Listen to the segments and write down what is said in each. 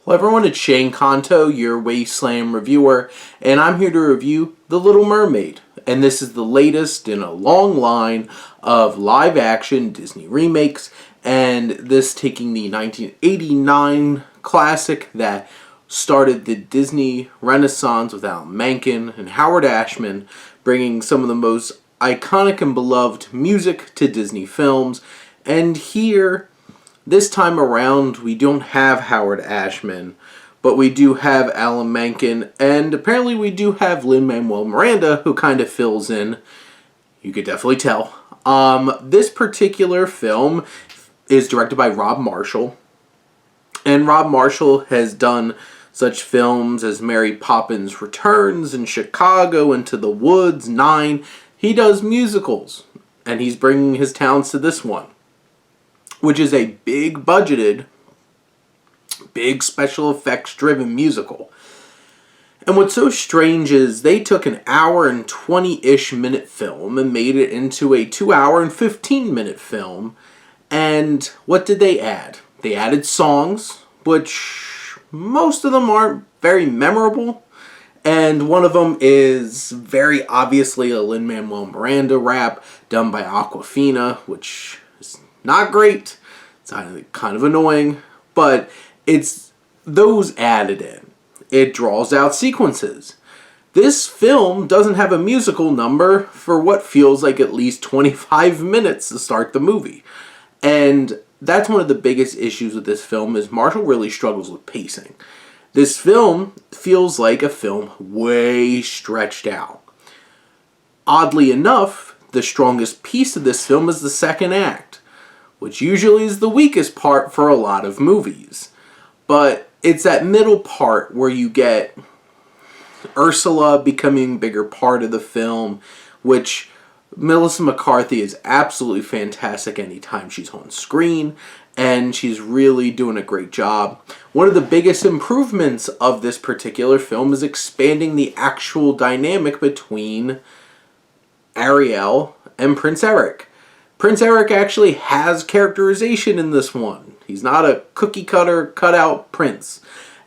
Hello everyone, it's Shane Kanto, your Wasteland reviewer, and I'm here to review The Little Mermaid. And this is the latest in a long line of live-action Disney remakes, and this taking the 1989 classic that started the Disney Renaissance with Alan Menken and Howard Ashman, bringing some of the most iconic and beloved music to Disney films. And here, this time around, we don't have Howard Ashman, but we do have Alan Menken, and apparently we do have Lin-Manuel Miranda, who kind of fills in. You could definitely tell. This particular film is directed by Rob Marshall, and Rob Marshall has done such films as Mary Poppins Returns and Chicago, Into the Woods, 9. He does musicals, and he's bringing his talents to this one, which is a big budgeted, big special effects driven musical. And what's so strange is they took an hour and 20-ish minute film and made it into a 2 hour and 15-minute film. And what did they add? They added songs, which most of them aren't very memorable. And one of them is very obviously a Lin-Manuel Miranda rap done by Awkwafina, which is not great. It's kind of annoying, but it's those added in. It draws out sequences. This film doesn't have a musical number for what feels like at least 25 minutes to start the movie. And that's one of the biggest issues with this film, is Marshall really struggles with pacing. This film feels like a film way stretched out. Oddly enough, the strongest piece of this film is the second act, which usually is the weakest part for a lot of movies. But it's that middle part where you get Ursula becoming a bigger part of the film, which Melissa McCarthy is absolutely fantastic anytime she's on screen, and she's really doing a great job. One of the biggest improvements of this particular film is expanding the actual dynamic between Ariel and Prince Eric. Prince Eric actually has characterization in this one. He's not a cookie-cutter, cut-out prince.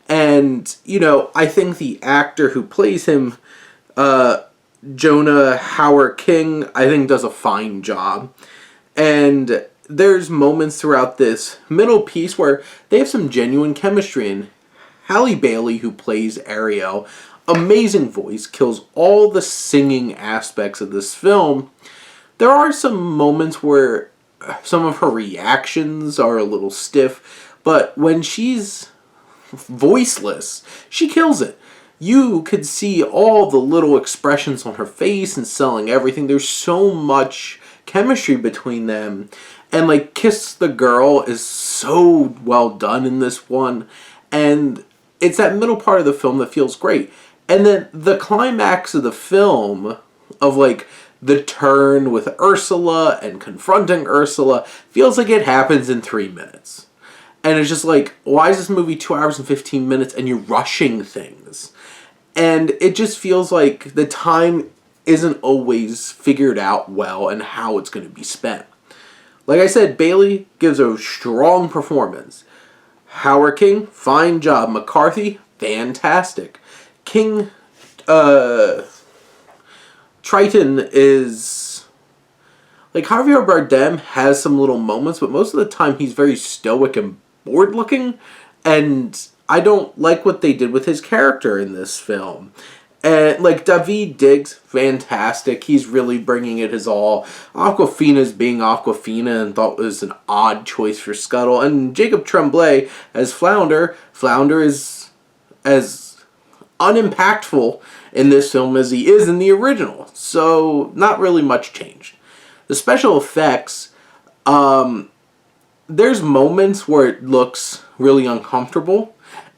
And, I think the actor who plays him, Jonah Hauer-King, I think does a fine job. And there's moments throughout this middle piece where they have some genuine chemistry. And Halle Bailey, who plays Ariel, amazing voice, kills all the singing aspects of this film. There are some moments where some of her reactions are a little stiff, but when she's voiceless, she kills it. You could see all the little expressions on her face and selling everything. There's so much chemistry between them. And Kiss the Girl is so well done in this one. And it's that middle part of the film that feels great. And then the climax of the film of the turn with Ursula and confronting Ursula feels like it happens in 3 minutes. And it's just why is this movie 2 hours and 15 minutes and you're rushing things? And it just feels like the time isn't always figured out well and how it's going to be spent. Like I said, Bailey gives a strong performance. Hauer-King, fine job. McCarthy, fantastic. King, Triton is Javier Bardem has some little moments, but most of the time he's very stoic and bored looking, and I don't like what they did with his character in this film. And David Diggs, fantastic. He's really bringing it his all. Awkwafina's being Awkwafina and thought it was an odd choice for Scuttle. And Jacob Tremblay as Flounder. Flounder is as unimpactful in this film as he is in the original. So, not really much changed. The special effects, there's moments where it looks really uncomfortable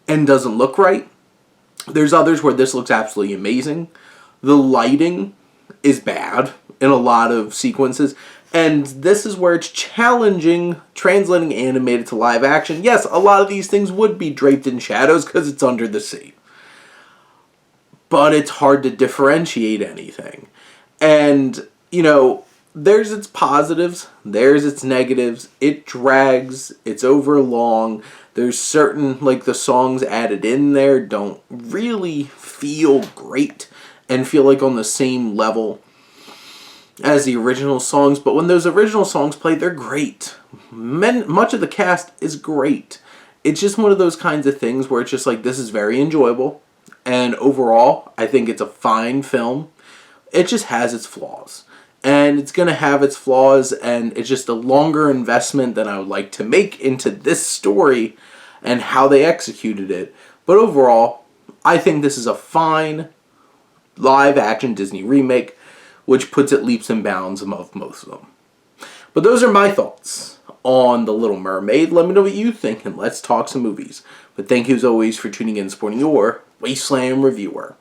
and doesn't look right. There's others where this looks absolutely amazing. The lighting is bad in a lot of sequences. And this is where it's challenging translating animated to live action. Yes, a lot of these things would be draped in shadows because it's under the sea. But it's hard to differentiate anything. And, there's its positives, there's its negatives. It drags, it's over long. There's certain, like the songs added in there don't really feel great and feel like on the same level as the original songs. But when those original songs play, they're great. Much of the cast is great. It's just one of those kinds of things where it's just like, this is very enjoyable. And overall, I think it's a fine film. It just has its flaws. And it's going to have its flaws, and it's just a longer investment than I would like to make into this story and how they executed it. But overall, I think this is a fine live-action Disney remake, which puts it leaps and bounds above most of them. But those are my thoughts on The Little Mermaid. Let me know what you think, and let's talk some movies. But thank you as always for tuning in and supporting your Wasteland reviewer.